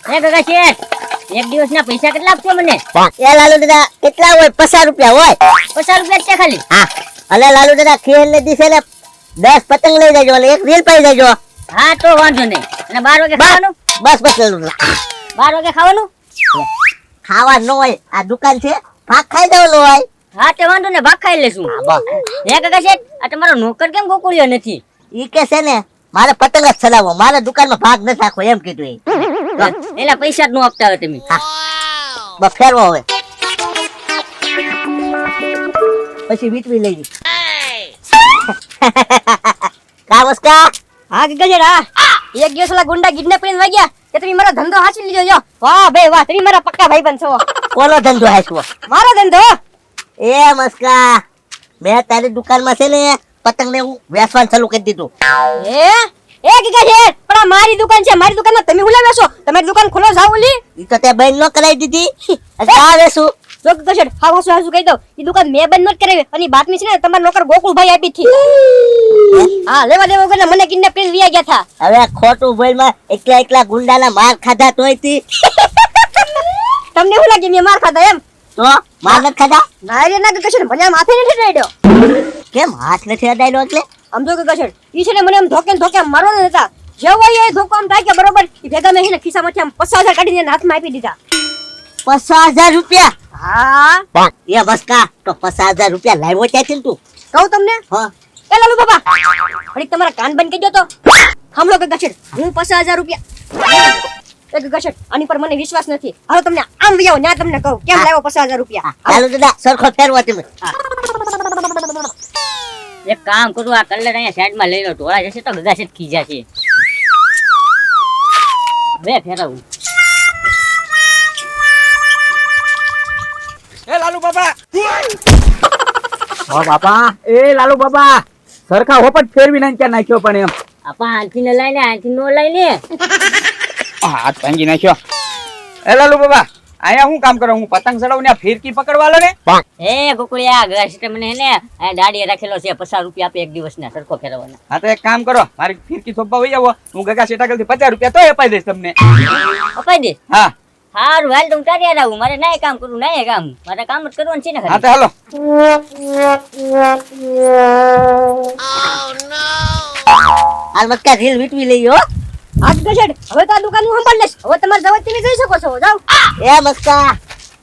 એ ગગા શેઠ, એક દિવસના પૈસા કેટલા આપશો મને? એ લાલુ દાદા કેટલા હોય? 50 રૂપિયા હોય. 50 રૂપિયા છે ખાલી? હા. અલે લાલુ દાદા ખેલ ને દિવસે ને 10 પતંગ લઈ જજો અને એક રીલ પાઈ દેજો. હા તો વાંધો નહીં. અને 12 વાગે ખાવાનું? બસ લાલુ દાદા. 12 વાગે ખાવાનું? ખાવા ન હોય, આ દુકાન છે, ભાગ ખાઈ દેવાનો હોય. હા તે વાંધો ને, ભાગ ખાઈ લેશું. હે ગગા શેઠ, આ તમારો નોકર કેમ ગોકુળ્યો નથી? ઈ કે છે ને મારે પતંગ જ ચલાવો, મારે દુકાનમાં ભાગ ન રાખવો એમ કીધું એ. એલા પૈસા જ નો આપતા હોય તમે. બસ ફેરવો હવે. પછી વીટવી લઈ જી. કા મસ્કા? હા ગગા શેઠ, હા. એક દિવસ ઓલા ગુંડા કિડનેપ કરીને વાગ્યા કે તમે મારો ધંધો હાચવી લીધો છો. વાહ ભાઈ વાહ, તમે મારા પક્કા ભાઈબંધ છો. કોનો ધંધો હાચવો? મારો ધંધો. એ મસ્કા, મેં તારી દુકાનમાં છે ને પતંગ ને હું વેચવાનું ચાલુ કરી દીધું. એ ગગા શેઠ, પણ આ મારી દુકાન છે, મારી દુકાનમાં તમે હુલા બેસો. તમારી દુકાન ખોલો જાવ ઓલી. ઈ તો તે બંધ ન કરાવી દીધી. આ વેસું જો ગગા શેઠ, હાવ હાસુ કહી દઉં, ઈ દુકાન મેં બંધ નત કરાવી. અને બાતમી છે ને તમારા નોકર ગોકુળભાઈ આપી હતી. હા, લેવા દેવા વગર મને કિડનેપ કરીને લઈ ગયા હતા. હવે ખોટું બોલમાં એકલા ગુંડાના માર ખાધા તોય તી. તમને શું લાગે મેં માર ખાધા એમ? તો માર ન ખાધા? ના રે ના ગગા શેઠ, મને માથે નથી રેડ્યો. કેમ હાથ નથી અડાયલો એટલે? આમ જો ગગા શેઠ, ઈ છે ને મને આમ ધોકે ને ધોકે મારવાના હતા. જેવો એ ધોકો આમ થાય કે બરોબર ઈ ભેગા મેં ને ખિસ્સામાંથી આમ 50,000 કાઢીને એના હાથમાં આપી દીધા. 50,000 રૂપિયા? હા. એ બસકા, તો 50,000 રૂપિયા લાવ્યો ક્યાંથી તું? કહું તમને? હા. એ લાલુ બાબા, ઘડીક તમારા કાન બંધ કરી દો તો. સાંભળો ગગા શેઠ, હું 50,000 રૂપિયા. એ ગગા શેઠ, આની પર મને વિશ્વાસ નથી. હાલો તમને આમ વિયાવો, ન્યા તમને કહું કેમ લાવ્યો 50,000 રૂપિયા. હાલો દાદા સરખો ફેરવો તમે. એક કામ કરું, આ કલર અહીંયા સાઈડમાં લઈ લો, ઢોળા જશે તો ગગા શેઠ ખીજા છે. હવે ફેરવું. એ લાલુ બાબા, ઓ બાપા, એ લાલુ બાબા, સરખા હોપટ ફેરવી નાખ્યા નાખ્યો પણ એમ. આપા આંથી ને લઈને આંથી નો લઈને હાથ ભાંગી નાખ્યો. એ લાલુ બાબા, અહીંયા હું કામ કરો? હું પતંગ ચડાવું ને ફિરકી પકડવા લો ને. એ ગોકુળિયા ગગા શેઠે મને હે ને આ દાડીએ રાખેલો છે, 50 રૂપિયા આપે એક દિવસના સરખો ફેરવવાના. હા તો એક કામ કરો, મારી ફિરકી થોપવા વઈ આવો, હું ગગા શેઠ આગળથી 50 રૂપિયા તો અપાઈ દઈશ તમને. અપાઈ દે? હા હારું હાલ તો હું તારી હારે આવું. મારે નાય કામ કરવું, નાય કામ, મારે કામ જ કરવાનું છે ને હા ખાલી. તો હાલો. હાલ મસ્કા રીલ વીટવી લઈ હો. હા ગગા શેઠ, હવે તો આ દુકાન હું સંભાળ લઈશ. હવે તમારે જવા તમે જઈ શકો છો, જાઓ. એ મસ્કા,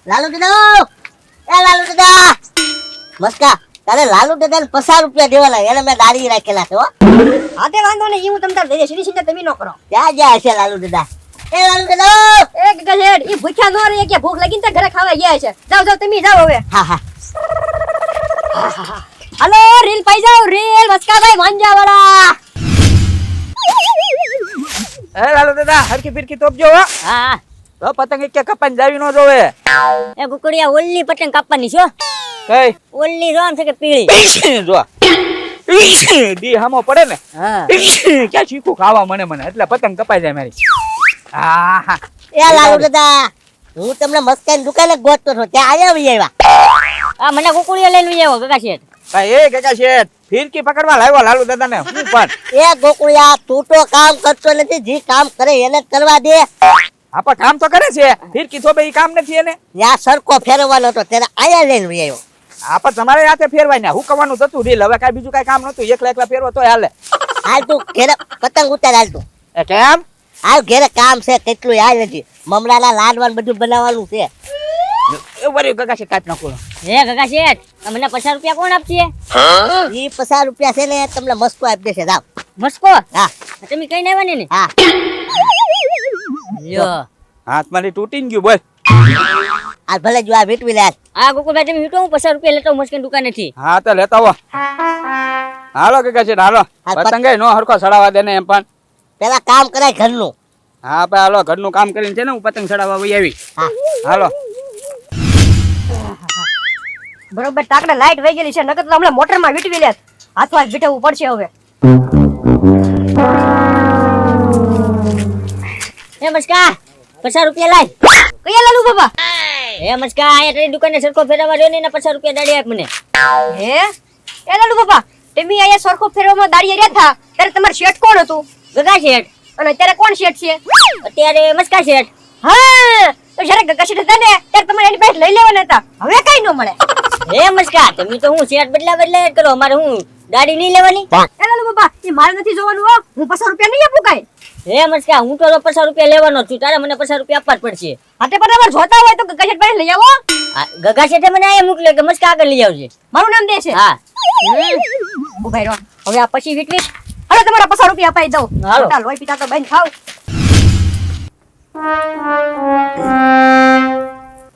લાલુ દાદા, એ લાલુ દાદા. મસ્કા, તારે લાલુ દાદાને 50 રૂપિયા દેવાના, એને મેં દાડી રાખેલા છે હો. હા તે વાંધો નહીં, હું તમને દઈ દઈશ. સીધી સીધા તમે નો કરો. ક્યાં ગયા છે લાલુ દાદા? એ લાલુ દાદા. એ ગગા શેઠ, ઈ ભૂખ્યા નો રહે કે ભૂખ લાગીને તો ઘરે ખાવા ગયા છે. જાઓ જાઓ તમે જાઓ હવે. હા હા. હાલો રીલ પાઈ જાઓ, રીલ મસ્કાભાઈ માંજાવાળા. એ લાલુ દાદા, હરકી ફિરકી તોપજો હો. હા તો પતંગ એક કપાઈને જાવી ન જોવે. એ ગુકડિયા ઓલ્લી પતંગ કાપવાની છો. કઈ ઓલ્લી જો આમ છે કે પીળી? જો દી હામો પડે ને હા. ક્યાં ચીકુ ખાવા મને એટલે પતંગ કપાઈ જાય મારી. હા હા. એ લાલુ દાદા, હું તમને મસ્કાની દુકાને ગોતતો હતો, ત્યાં આવ્યા. આ મને ગુકડિયા લઈને આવ્યો ગગા શેઠ. ભાઈ એ ગગા શેઠ, ફિરકી પકડવા લાવ્યો લાલુ દાદા ને. હું પણ એ ગોકુળિયા, તું તો કામ કરતો નથી, જે કામ કરે એને જ કરવા દે. આપા કામ તો કરે છે, ફિરકી થોબે ઈ કામ નથી એને. ત્યાં સરખો ફેરવવાનો હતો, તેને આયા લઈને આવ્યો. આપા તમારે હાથે ફેરવાય ને હું કવાનું થતું રીલ. હવે કાઈ બીજું કાઈ કામ નતું, એકલા ફેરવો તોય હાલે. હાલ તું ઘેરે પતંગ ઉતાર, હાલ તું. એ કેમ? હાલ ઘેરે કામ છે કેટલું, હાલ નથી. મમરાના લાડવાન બધું બનાવવાનું છે. એ વરી ગગા શેઠ કાટ નાખો. હે ગગા શેઠ, આ મને 50 રૂપિયા કોણ આપશે? ઈ 50 રૂપિયા છે ને તમને મસ્કો આપી દેશે. જાવ. મસ્કો? હા તમે કઈ ના આવવાની ને? હા. લ્યો હાથ મારી તૂટી ગયું બોલ. હાલ ભલે જો આ વીટવી લે. આ ગોકુળભાઈ તમે હીટો, હું 50 રૂપિયા લેતો મસ્કીન દુકાનેથી. હા તો લેતા આવો. હાલો ગગા શેઠ હાલો. પતંગ નો હરખો ચડાવવા દે ને એમ પણ. પેલા કામ કરાય ઘરનું. હા ભાઈ હાલો, ઘરનું કામ કરીને છે ને હું પતંગ ચડાવવા વઈ આવી. હા હાલો. બરોબર ટાકડે લાઈટ વહી ગયેલી છે, નકર તો હમણાં મોટરમાં વીટવી લેત. હાથમાં વીટવવું પડશે હવે. એ મસ્કા 50 રૂપિયા લાય. કયા લાલુ બાબા? એ મસ્કા, અહીંયા તારી દુકાને સરખો ફેરવવા રહ્યો ને 50 રૂપિયા દાડી આપ મને. હે એ લાલુ બાબા, તમે અહીંયા સરખો ફેરવવામાં દાડી રહ્યા હતા ત્યારે તમાર શેઠ કોણ હતું? ગગા શેઠ. અને અત્યારે કોણ શેઠ છે? અત્યારે મસ્કા શેઠ. હા તો જ્યારે ગગા શેઠ હતા ને ત્યારે તમારે એની પાસે લઈ લેવાના હતા હવે કઈ ન મળે હે મસ્કા તમે તો હું શેઠ બદલા જ કરો અમારે હું દાડી નહીં લેવાની એ લાલુ બાબા એ મારે નથી જોવાનું હો હું 50 રૂપિયા નહીં આપું કાઈ હે મસ્કા હું તો 50 રૂપિયા લેવાનો જ છું તારે મને 50 રૂપિયા આપવા જ પડશે હાથે બરાબર જોતા હોય તો ગગા શેઠ પાસે લઈ આવો આ ગગા શેઠે મને અહીંયા મોકલ્યો કે મસ્કા આગળ લઈ આવજે મારું નામ દેશે હા ઉભાઈ રહો હવે આ પછી વીટવી હવે તમારા 50 રૂપિયા અપાઈ દઉં હાલો. ખોટા લોહી પીતા તો બંધ ખાવ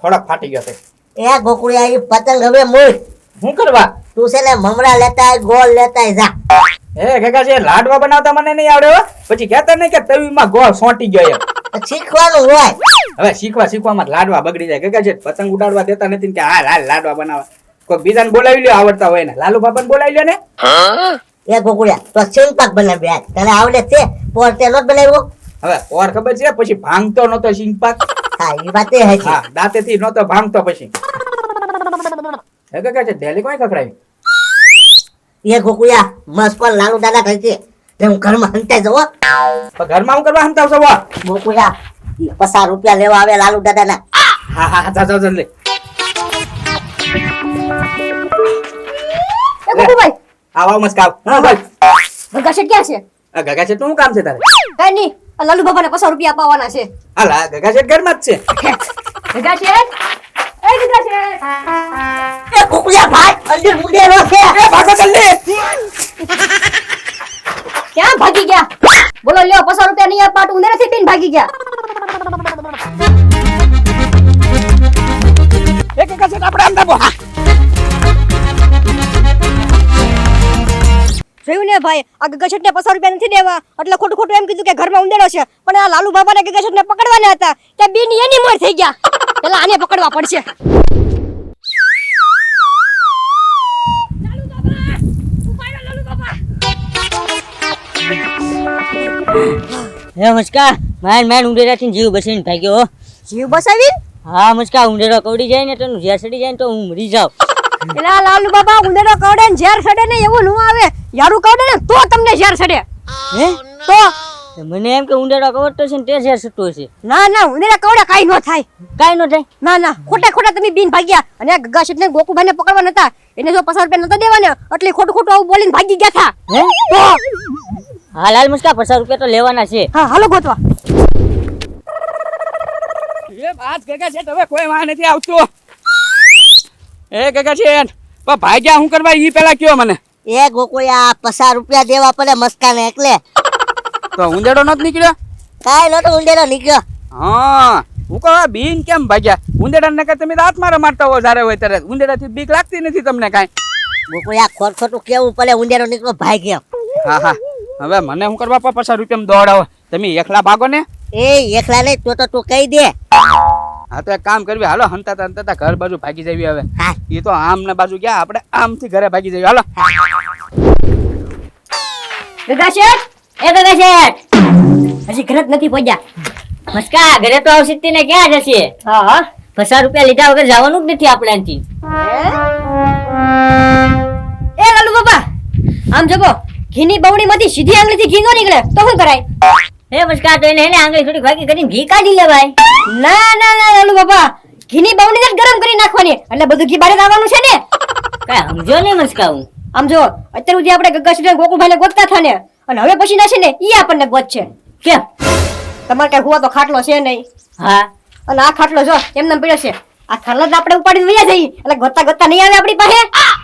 થોડાક ફાટી ગયો છે એ ગોકુળિયા ઈ પતંગ હવે મૂક. શું કરવા તું છે ને મમરા લેતા આય, ગોળ લેતા આય, જા. એ ગગા છે લાડવા બનાવતા મને નહીં આવડે હો પછી કહેતા નહીં કે તવીમાં ગોળ સોંટી ગયો એમ શીખવાનું હોય. હવે શીખવામાં લાડવા બગડી જાય ગગા છે પતંગ ઉડાડવા દેતા નથી ને કે હાલ હાલ લાડવા બનાવવા કોઈ બીજાને બોલાવી લ્યો આવડતા હોય ને લાલુ બાબાને બોલાવી લ્યો ને એ ગોકુળિયા તો સિંગપાક બનાવી આય. તને આવડે છે પોતે નોટ બનાવ્યો. હવે ઓર ખબર છે પછી ભાંગતો નતો સિંગપાક હા ઈ વાત એ હશે. હા દાંતેથી નતો ભાંગતો પછી હે ગગા છે ડેલી કોઈ ખખડાવી એ ગોકુળિયા મસ્ત પર લાલુ દાદા કહે છે કે હું ઘરમાં હંતાઈ જાઉં હો. પણ ઘરમાં હું કરવા હમતાવ છો વા ગોકુળિયા ઈ 50 રૂપિયા લેવા આવે લાલુ દાદા ના. હા હા જાઓ જલ્દી એ ગોકુભાઈ આવ મસ્કાવ હા ભાઈ ગગા શેઠ ક્યાં છે આ ગગા છે તું શું કામ છે તારે કઈ નહીં આ લાલુ બાબાને 50 રૂપિયા અપાવવાના છે હાલા ગગા છે ઘરમાં જ છે ગગા શેઠ એ ગગા શેઠ એ ગોકુળિયા ભાઈ અંદર મુંડેલો છે. એ ભાગો જલ્દી ક્યાં ભાગી ગયા બોલો લ્યો 50 રૂપિયા નહીં આપા તો ઉંદરેથી પીને ભાગી ગયા એ ગગા છે આપણે આમ દાબો હા જોયું ને ભાઈ આ ગગા શેઠને 50 રૂપિયા નથી દેવા એટલે ખોટું ખોટું એમ કીધું કે ઘરમાં ઉંદેડો છે પણ આ લાલુ બાબાને ગગા શેઠને પકડવાના હતા ત્યાં બેની એની મોર થઈ ગયા પેલા આને પકડવા પડશે હે મસ્કા માન ઉંડેરાથી જીવ બસીને ભાગ્યો હો. જીવ બસાવી હા મસ્કા ઉંડેરો કવડી જાય ને તને ઝેર સડી જાય ને તો હું મરી જાઉં એલા લાલુ બાબા ઉંદેડો કવડે ને ઝેર સડે ને એવું નું આવે યારું કવડે ને તો તમને ઝેર સડે હે તો મને એમ કે ઉંડેરો કવડતો છે ને તે ઝેર સટતો છે ના ના ઉંદેડા કવડે કાઈ નો થાય કાઈ નો થાય ના ના ખોટા તમે બીન ભાગ્યા અને આ ગગા શેઠને ગોકુભાઈને પકડવા નતા એને જો 50 રૂપિયા નતા દેવાને એટલે ખોટું આવું બોલીને ભાગી ગયા હતા હે તો હા લાલ મસ્કા 50 રૂપિયા તો લેવાના છે હા હાલો ગોતવા એ વાત ગગા છે હવે કોઈ વાહ નથી આવતું એ ગગા છે પણ ભાગ્યા હું કરવા ઈ પેલા કયો મને એ ગોકુળિયા 50 રૂપિયા દેવા પડે મસ્કાને એકલે. તો ઉંદેડો નત નીકળ્યો કાઈ નતો ઉંદેડો નીકળ્યો. હા હું કહું આ બીન કેમ ભાગ્યા ઉંદેડા ને તમે તો હાથ મારા મારતા હો જ્યારે હોય ત્યારે ઉંદેડાથી બીક લાગતી નથી તમને કાંઈ ગોકુળિયા ખોટું કેવું પડે ઉંદેડો નીકળો ભાઈ કેમ. હા હા હવે મને હું કરવા 50 રૂપિયા દોડાવો તમે એકલા ભાગો ને એ એકલા નહીં તો તું કહી દે. હા તો એક કામ કરવી હાલો હંતા ઘર બાજુ ભાગી જવી હવે હા એ તો આમ ને બાજુ ગયા આપણે આમથી ઘરે ભાગી જવી હાલો ગગા શેઠ એ ગગા શેઠ હજી ઘરે જ નથી પહોંચ્યા મસ્કા ઘરે તો આવશે ને ક્યાં જશે હા હા 50 રૂપિયા લીધા વગર જવાનું જ નથી આપણે અહીંથી એ લાલુ બાબા આમ જગો ઘીની બવણીમાંથી સીધી આંગળીથી ઘી નો નીકળે તો શું કરાય હે મસ્કા તો એને આંગળી થોડી ભાગી કરીને ઘી કાઢી લેવાય ના ના ના લાલુ બાબા ઘીની બવણીને જ ગરમ કરી નાખવાની એટલે બધું ઘી બહાર આવવાનું છે ને કઈ સમજો ને મસ્કા હું આમ જો અત્યાર સુધી આપણે ગગા શેઠ ગોકુભાઈને ગોતતા થા ને અને હવે પછી ના છે ને ઈ આપણને ગોત છે કેમ તમારે કઈ હુવા તો ખાટલો છે નહીં હા અને આ ખાટલો જો એમને પડ્યો છે આ ખાટલો જ આપણે ઉપાડીને વયા જઈએ એટલે ગોતા નહીં આવે આપણી પાસે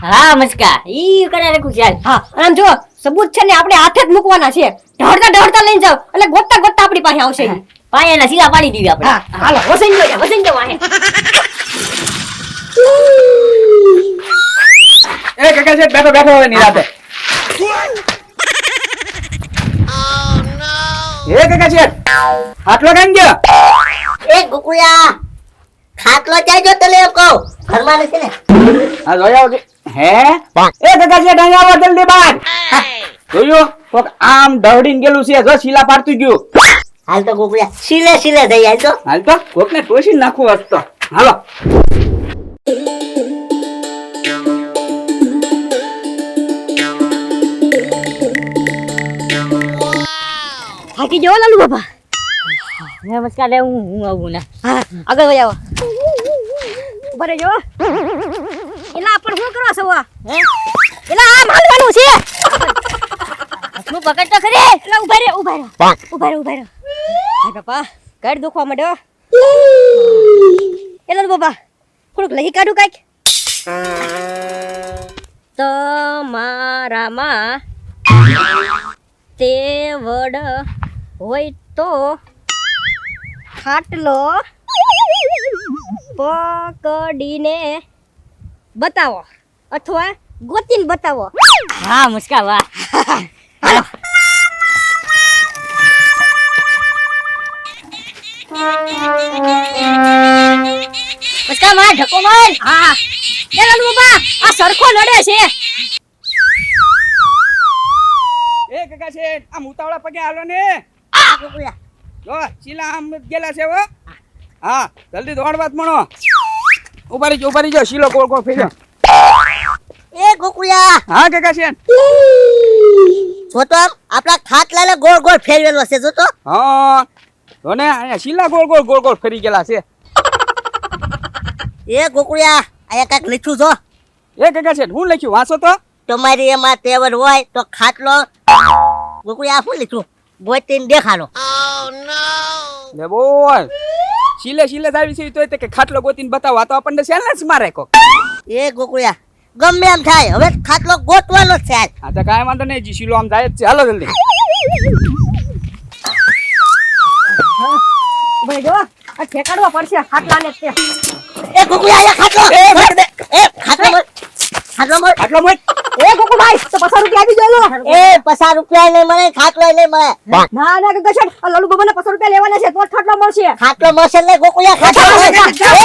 હા મસ્કા ઈ કરે રાખું ચાલ હા અને આમ જો સબૂત છે ને આપણે હાથે જ મૂકવાના છે ઢળતા લઈને જાવ એટલે ગોતા આપણી પાસે આવશે ઈ. પાયાના સીલા પાડી દીધી આપણે હા હાલો વસઈ જો વાહે એ ગગા છે બેઠો હવે નિરાતે એ ગગા છે આટલો કાંઈ ગયો એ ગોકુળિયા ખાટલો ચાઈ તને એમ કહું ઘરમાં નથી ને. હા જોયા આવજો હે એ ગગા છે અહીંયા આવો જલ્દી બહાર જોયું કોક આમ દહડીને ગયેલું છે જો શીલા પાડતું ગયું હાલ તો ગોકુળિયા સિલે જઈ હાલ તો. હાલ તો કોકને ટોસી નાખવું હસતો હાલો થાકી જાઓ લાલુ બાબા નમસ્કાર લે હું આવું ને હા આગળ વહી આવો ઉભા રહેજો એલા પણ શું કરો છો હે એલા આ માંડવાનું છે હું પકડ તો ખરી એલા ઉભા રહે હાય બાપા કર દુખવા માંડ્યો એલા બાપા થોડુંક લહી કાઢું કાંઈક તમારામાં તે વડ હોય તો ખાટલો પકડીને બતાવો અથવા ગોતીને બતાવો હા મુસ્કા વાહ હાલો મુસ્કા માર ઢકો માર હા એલા બાપા આ સરખો લડે છે એ કાકા છે આમ ઉતાવળા પગે હાલો ને આ ગોકુળિયા જો શીલા આમ ગેલા છે હો હા જલ્દી દોડવાત મણો ઉભા રહી જાઓ શીલો ગોળ ગોળ ફેર્યો એ ગોકુળિયા હા કાકા છે જો તો આમ આપણા ખાટલાને ગોળ ગોળ ફેરવેલો છે જો તો હા તો ને અહીંયા શીલા ગોળ ગોળ ફરી ગયેલા છે એ ગોકુળિયા અહીંયા કાંઈક લખ્યું છો એ કાકા છે હું લખ્યું વાંચો તો તમારી એમાં તેવડ હોય તો ખાટલો ગોકુળિયા શું લખ્યું ગોતીને દેખાડો લે બોલ શીલે આવી છે તોય તે કે ખાટલો ગોતીને બતાવો આ તો આપણને શેલને જ મારે કો એ ગોકુળિયા ગમે એમ થાય હવે ખાટલો ગોતવાનો જ છે આજ. આ તો કાંઈ વાંધો નહીં જી શીલો આમ જાય જ છે હાલો જલ્દી ઉભા રહેજો આ ઠેકાડવા પડશે ખાટલાને તે એ ગોકુળિયા અહીંયા ખાટલો ખાટલો મળ. આટલો મોટ એ ગોકુભાઈ તો 50 રૂપિયા આપી દો લો એ 50 રૂપિયા નહીં મળે ખાટલો નહીં મળે ના ના ગગન આ લાલુ બાબાને 50 રૂપિયા લેવાના છે તો જ ખાટલો મળશે ખાટલો મળશે ને ગોકુળિયા ખાટલો મળશે.